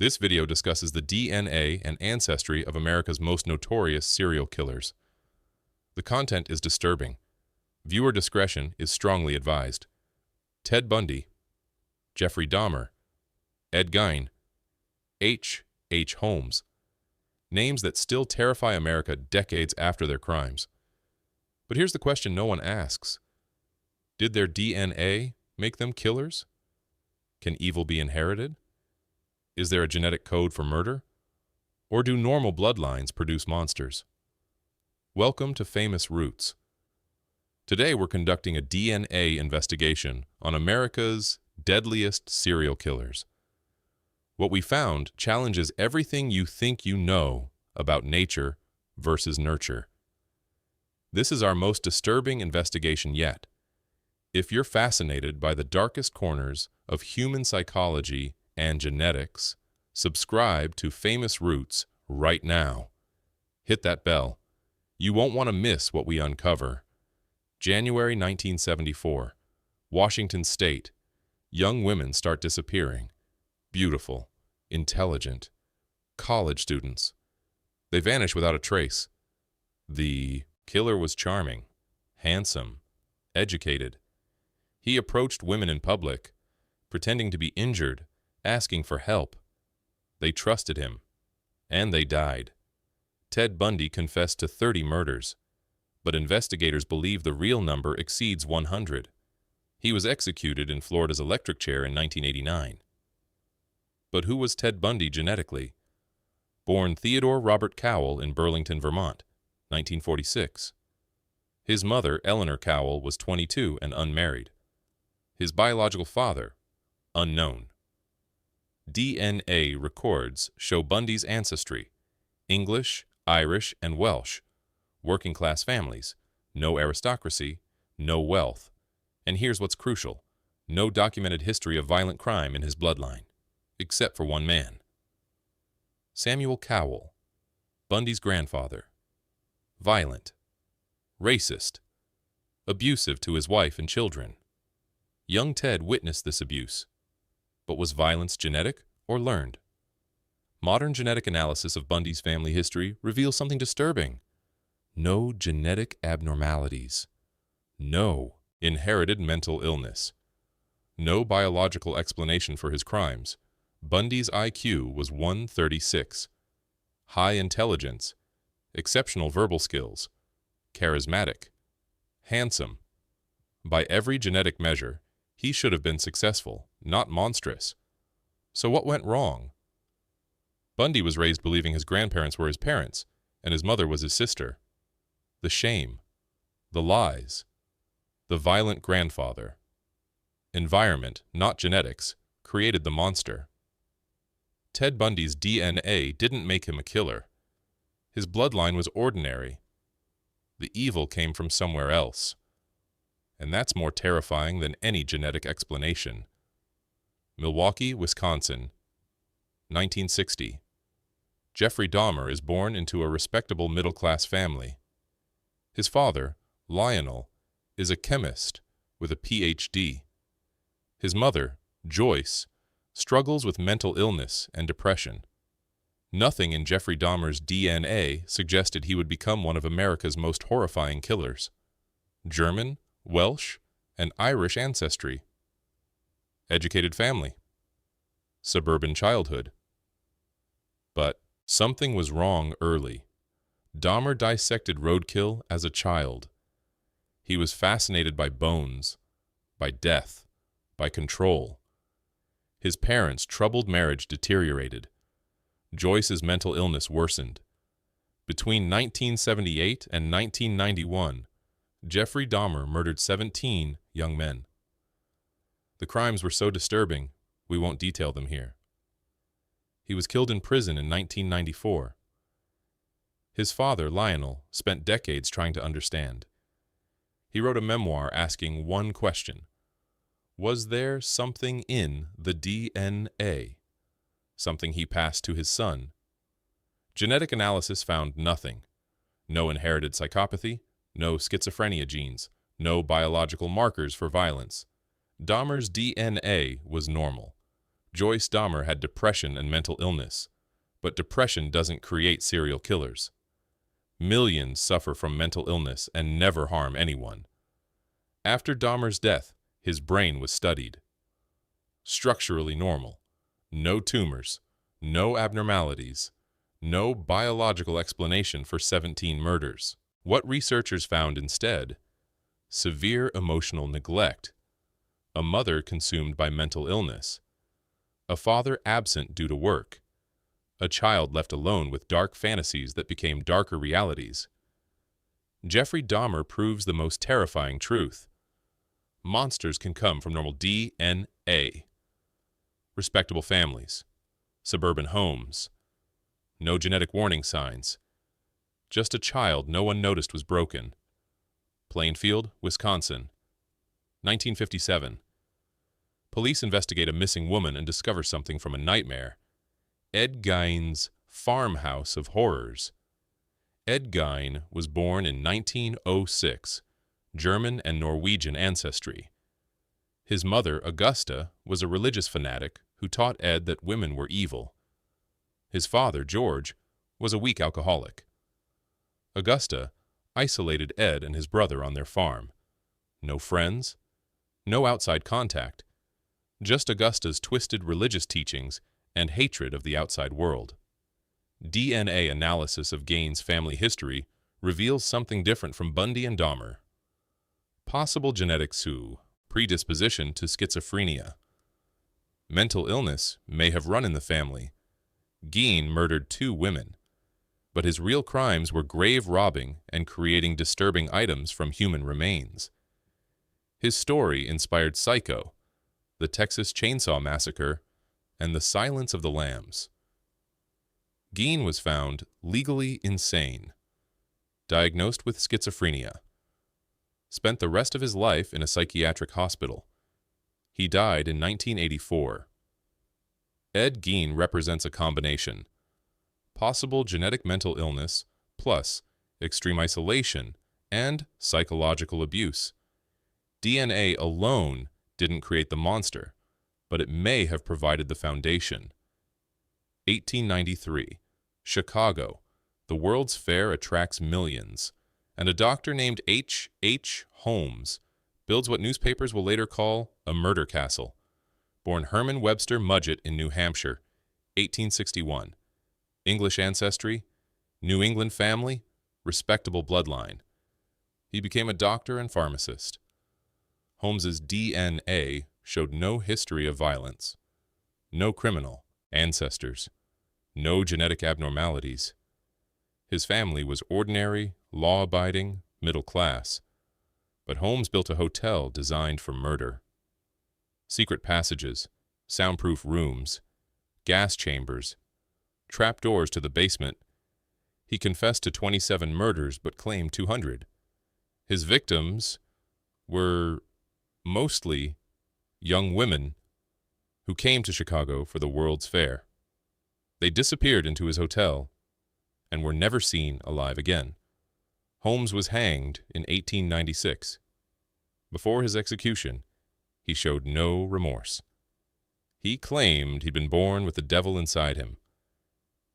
This video discusses the DNA and ancestry of America's most notorious serial killers. The content is disturbing. Viewer discretion is strongly advised. Ted Bundy, Jeffrey Dahmer, Ed Gein, H. Holmes. Names that still terrify America decades after their crimes. But here's the question no one asks. Did their DNA make them killers? Can evil be inherited? Is there a genetic code for murder? Or do normal bloodlines produce monsters? Welcome to Famous Roots. Today we're conducting a DNA investigation on America's deadliest serial killers. What we found challenges everything you think you know about nature versus nurture. This is our most disturbing investigation yet. If you're fascinated by the darkest corners of human psychology and genetics, subscribe to Famous Roots right now. Hit that bell. You won't want to miss what we uncover. January 1974, Washington State. Young women start disappearing. Beautiful, intelligent, college students. They vanish without a trace. The killer was charming, handsome, educated. He approached women in public, pretending to be injured, asking for help. They trusted him, and they died. Ted Bundy confessed to 30 murders, but investigators believe the real number exceeds 100. He was executed in Florida's electric chair in 1989. But who was Ted Bundy genetically? Born Theodore Robert Cowell in Burlington, Vermont, 1946. His mother, Eleanor Cowell, was 22 and unmarried. His biological father, unknown. DNA records show Bundy's ancestry: English, Irish, and Welsh. Working-class families, no aristocracy, no wealth. And here's what's crucial: no documented history of violent crime in his bloodline, except for one man. Samuel Cowell, Bundy's grandfather. Violent, racist, abusive to his wife and children. Young Ted witnessed this abuse. But was violence genetic or learned? Modern genetic analysis of Bundy's family history reveals something disturbing. No genetic abnormalities. No inherited mental illness. No biological explanation for his crimes. Bundy's IQ was 136. High intelligence, exceptional verbal skills, charismatic, handsome. By every genetic measure, he should have been successful, not monstrous. So what went wrong? Bundy was raised believing his grandparents were his parents, and his mother was his sister. The shame, the lies, the violent grandfather. Environment, not genetics, created the monster. Ted Bundy's DNA didn't make him a killer. His bloodline was ordinary. The evil came from somewhere else. And that's more terrifying than any genetic explanation. Milwaukee, Wisconsin, 1960. Jeffrey Dahmer is born into a respectable middle-class family. His father, Lionel, is a chemist with a PhD. His mother, Joyce, struggles with mental illness and depression. Nothing in Jeffrey Dahmer's DNA suggested he would become one of America's most horrifying killers. German, Welsh, and Irish ancestry. Educated family. Suburban childhood. But something was wrong early. Dahmer dissected roadkill as a child. He was fascinated by bones, by death, by control. His parents' troubled marriage deteriorated. Joyce's mental illness worsened. Between 1978 and 1991, Jeffrey Dahmer murdered 17 young men. The crimes were so disturbing, we won't detail them here. He was killed in prison in 1994. His father, Lionel, spent decades trying to understand. He wrote a memoir asking one question: was there something in the DNA? Something he passed to his son? Genetic analysis found nothing. No inherited psychopathy, no schizophrenia genes, no biological markers for violence. Dahmer's DNA was normal. Joyce Dahmer had depression and mental illness, but depression doesn't create serial killers. Millions suffer from mental illness and never harm anyone. After Dahmer's death, his brain was studied. Structurally normal. No tumors. No abnormalities. No biological explanation for 17 murders. What researchers found instead? Severe emotional neglect. A mother consumed by mental illness. A father absent due to work. A child left alone with dark fantasies that became darker realities. Jeffrey Dahmer proves the most terrifying truth. Monsters can come from normal DNA. Respectable families. Suburban homes. No genetic warning signs. Just a child no one noticed was broken. Plainfield, Wisconsin. 1957. Police investigate a missing woman and discover something from a nightmare. Ed Gein's farmhouse of horrors. Ed Gein was born in 1906, German and Norwegian ancestry. His mother, Augusta, was a religious fanatic who taught Ed that women were evil. His father, George, was a weak alcoholic. Augusta isolated Ed and his brother on their farm. No friends, no outside contact, just Augusta's twisted religious teachings and hatred of the outside world. DNA analysis of Gein's family history reveals something different from Bundy and Dahmer. Possible genetics who predisposition to schizophrenia. Mental illness may have run in the family. Gein murdered 2 women, but his real crimes were grave robbing and creating disturbing items from human remains. His story inspired Psycho, the Texas Chainsaw Massacre, and The Silence of the Lambs. Gein was found legally insane, diagnosed with schizophrenia, spent the rest of his life in a psychiatric hospital. He died in 1984. Ed Gein represents a combination: possible genetic mental illness plus extreme isolation and psychological abuse. DNA alone didn't create the monster, but it may have provided the foundation. 1893, Chicago. The World's Fair attracts millions, and a doctor named H. Holmes builds what newspapers will later call a murder castle. Born Herman Webster Mudgett in New Hampshire, 1861. English ancestry, New England family, respectable bloodline. He became a doctor and pharmacist. Holmes's DNA showed no history of violence, no criminal ancestors, no genetic abnormalities. His family was ordinary, law-abiding, middle class. But Holmes built a hotel designed for murder. Secret passages, soundproof rooms, gas chambers, trapdoors to the basement. He confessed to 27 murders but claimed 200. His victims were mostly young women who came to Chicago for the World's Fair. They disappeared into his hotel and were never seen alive again. Holmes was hanged in 1896. Before his execution, he showed no remorse. He claimed he'd been born with the devil inside him,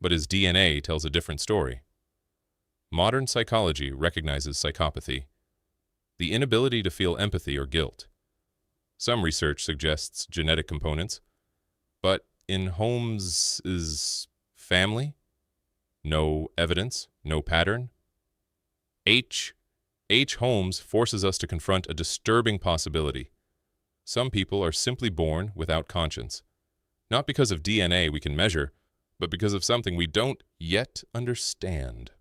but his DNA tells a different story. Modern psychology recognizes psychopathy, the inability to feel empathy or guilt. Some research suggests genetic components, but in Holmes's family, no evidence, no pattern. H. Holmes forces us to confront a disturbing possibility. Some people are simply born without conscience, not because of DNA we can measure, but because of something we don't yet understand.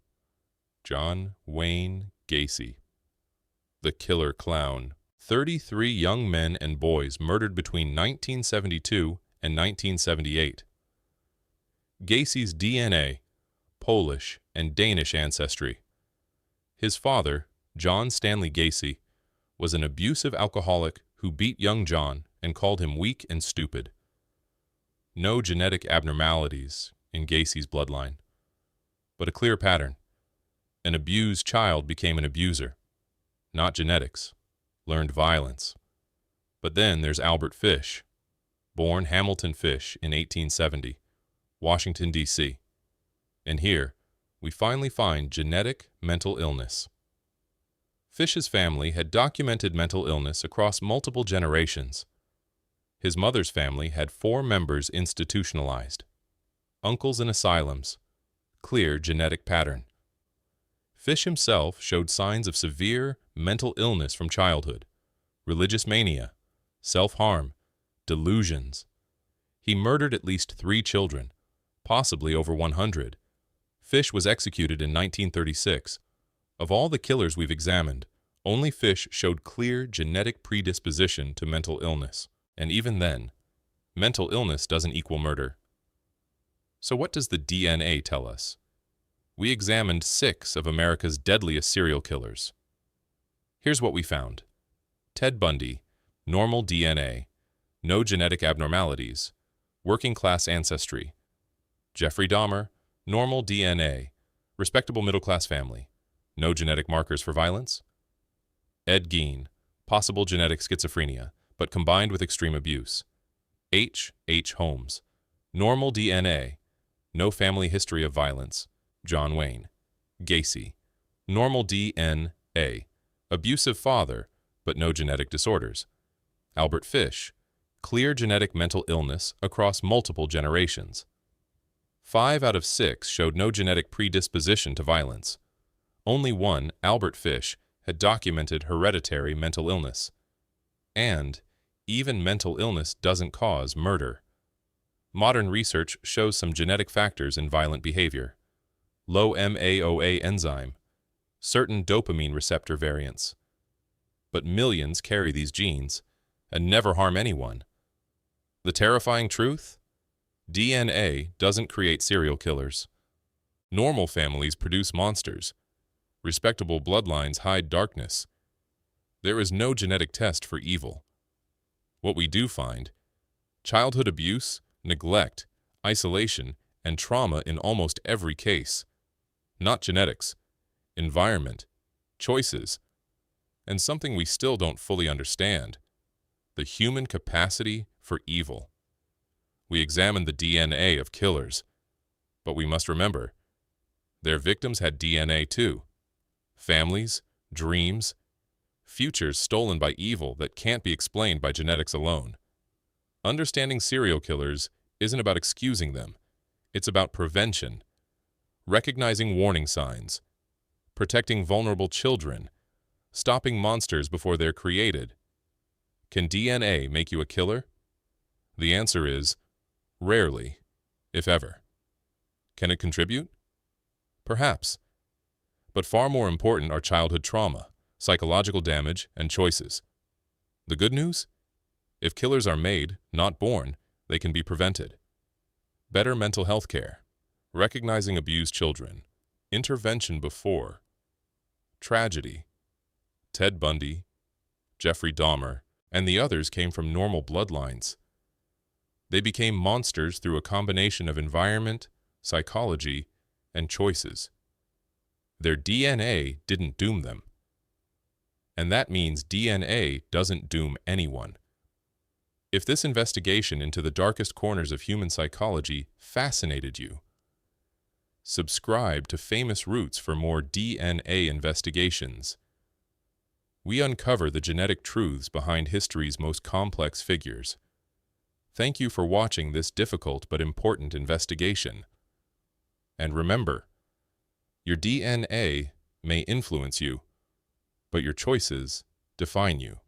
John Wayne Gacy. The Killer Clown. 33 young men and boys murdered between 1972 and 1978. Gacy's DNA, Polish and Danish ancestry. His father, John Stanley Gacy, was an abusive alcoholic who beat young John and called him weak and stupid. No genetic abnormalities in Gacy's bloodline, but a clear pattern. An abused child became an abuser. Not genetics. Learned violence. But then there's Albert Fish. born Hamilton Fish in 1870, Washington, D.C. And here, we finally find genetic mental illness. Fish's family had documented mental illness across multiple generations. His mother's family had 4 members institutionalized, uncles in asylums, clear genetic pattern. Fish himself showed signs of severe mental illness from childhood, religious mania, self-harm, delusions. He murdered at least 3 children, possibly over 100. Fish was executed in 1936. Of all the killers we've examined, only Fish showed clear genetic predisposition to mental illness. And even then, mental illness doesn't equal murder. So what does the DNA tell us? We examined 6 of America's deadliest serial killers. Here's what we found. Ted Bundy, normal DNA, no genetic abnormalities, working-class ancestry. Jeffrey Dahmer, normal DNA, respectable middle-class family, no genetic markers for violence. Ed Gein, possible genetic schizophrenia, but combined with extreme abuse. H. Holmes, normal DNA, no family history of violence. John Wayne Gacy, normal DNA, abusive father, but no genetic disorders. Albert Fish, clear genetic mental illness across multiple generations. 5 out of 6 showed no genetic predisposition to violence. Only 1, Albert Fish, had documented hereditary mental illness. And even mental illness doesn't cause murder. Modern research shows some genetic factors in violent behavior. Low MAOA enzyme, certain dopamine receptor variants. But millions carry these genes and never harm anyone. The terrifying truth? DNA doesn't create serial killers. Normal families produce monsters. Respectable bloodlines hide darkness. There is no genetic test for evil. What we do find: childhood abuse, neglect, isolation, and trauma in almost every case. Not genetics, environment, choices, and something we still don't fully understand: the human capacity for evil. We examined the DNA of killers, but we must remember, their victims had DNA too. Families, dreams, futures stolen by evil that can't be explained by genetics alone. Understanding serial killers isn't about excusing them. It's about prevention, recognizing warning signs, protecting vulnerable children, stopping monsters before they're created. Can DNA make you a killer? The answer is rarely, if ever. Can it contribute? Perhaps. But far more important are childhood trauma, psychological damage, and choices. The good news? If killers are made, not born, they can be prevented. Better mental health care, recognizing abused children, intervention before. Tragedy. Ted Bundy, Jeffrey Dahmer, and the others came from normal bloodlines. They became monsters through a combination of environment, psychology, and choices. Their DNA didn't doom them. And that means DNA doesn't doom anyone. If this investigation into the darkest corners of human psychology fascinated you, subscribe to Famous Roots for more DNA investigations. We uncover the genetic truths behind history's most complex figures. Thank you for watching this difficult but important investigation. And remember, your DNA may influence you, but your choices define you.